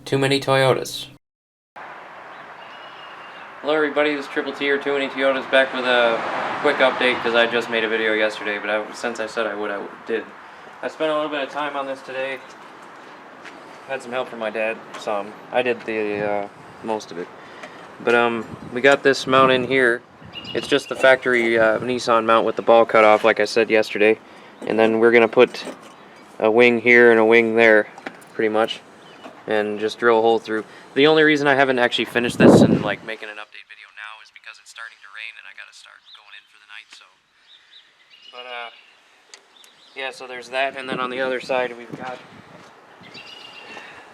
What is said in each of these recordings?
Too many Toyotas. Hello everybody, this is Triple T or Too Many Toyotas back with a quick update because I just made a video yesterday, but since I said I would, I did. I spent a little bit of time on this today. Had some help from my dad, some. I did the most of it. But we got this mount in here. It's just the factory Nissan mount with the ball cut off, like I said yesterday. And then we're gonna put a wing here and a wing there, pretty much, and just drill a hole through. The only reason I haven't actually finished this and like making an update video now is because it's starting to rain and I gotta start going in for the night. So, but yeah, so there's that, and then on the other side we've got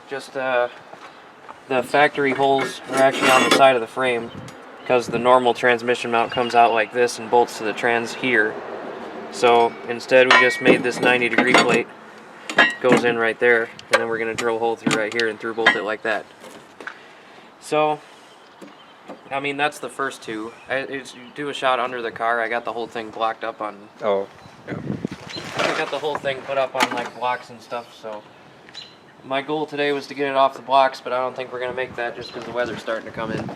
just the factory holes are actually on the side of the frame because the normal transmission mount comes out like this and bolts to the trans here. So instead we just made this 90-degree plate, goes in right there, and then we're going to drill a hole through right here and through bolt it like that. So, I mean, that's the first two. You do a shot under the car. I got the whole thing blocked up on... Oh, yeah. I got the whole thing put up on like blocks and stuff, so... My goal today was to get it off the blocks, but I don't think we're going to make that just because the weather's starting to come in.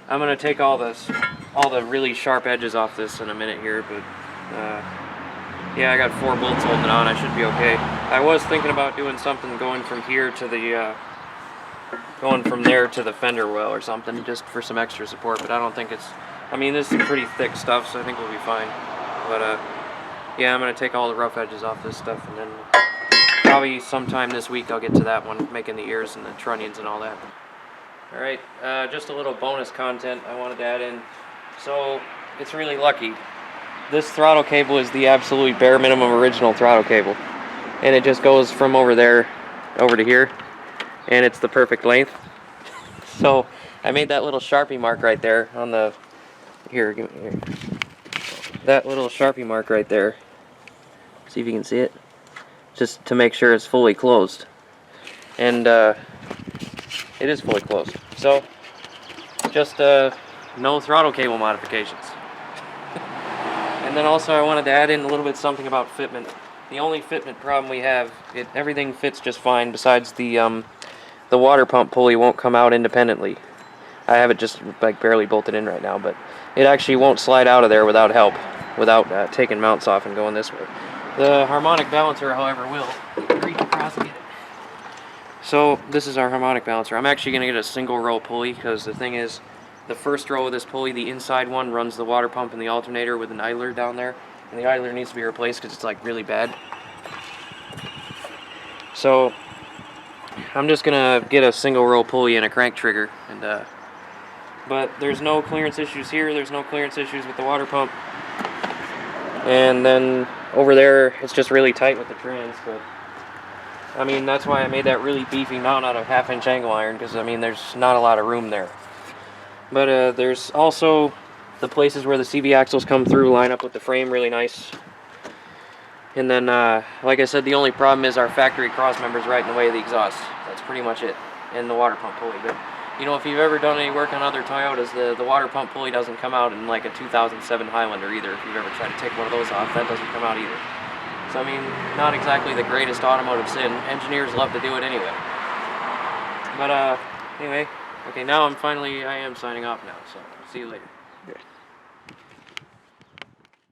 I'm going to take all the really sharp edges off this in a minute here, but... yeah, I got 4 bolts holding it on. I should be okay. I was thinking about doing something going from here to the, going from there to the fender well or something, just for some extra support. But I don't think it's. I mean, this is pretty thick stuff, so I think we'll be fine. But yeah, I'm gonna take all the rough edges off this stuff, and then probably sometime this week I'll get to that one, making the ears and the trunnions and all that. All right, just a little bonus content I wanted to add in. So it's really lucky. This throttle cable is the absolutely bare minimum original throttle cable, and it just goes from over there over to here, and it's the perfect length. So I made that little Sharpie mark right there on the here, that little Sharpie mark right there, see if you can see it, just to make sure it's fully closed, and it is fully closed. So just no throttle cable modifications. And then also I wanted to add in a little bit something about fitment. The only fitment problem we have, everything fits just fine besides the water pump pulley won't come out independently. I have it just like barely bolted in right now, but it actually won't slide out of there without help, without taking mounts off and going this way. The harmonic balancer, however, will. Reach across and get it. So this is our harmonic balancer. I'm actually going to get a single row pulley because the thing is, the first row of this pulley, the inside one, runs the water pump and the alternator with an idler down there. And the idler needs to be replaced because it's like really bad. So I'm just going to get a single row pulley and a crank trigger. But there's no clearance issues here. There's no clearance issues with the water pump. And then over there, it's just really tight with the trans. But I mean, that's why I made that really beefy mount out of 1/2-inch angle iron, because I mean, there's not a lot of room there. But there's also the places where the CV axles come through line up with the frame really nice. And then, like I said, the only problem is our factory cross members right in the way of the exhaust. That's pretty much it. And the water pump pulley. But, you know, if you've ever done any work on other Toyotas, the water pump pulley doesn't come out in like a 2007 Highlander either. If you've ever tried to take one of those off, that doesn't come out either. So, I mean, not exactly the greatest automotive sin. Engineers love to do it anyway. But, anyway. Okay, now I am signing off now, so see you later. Yeah.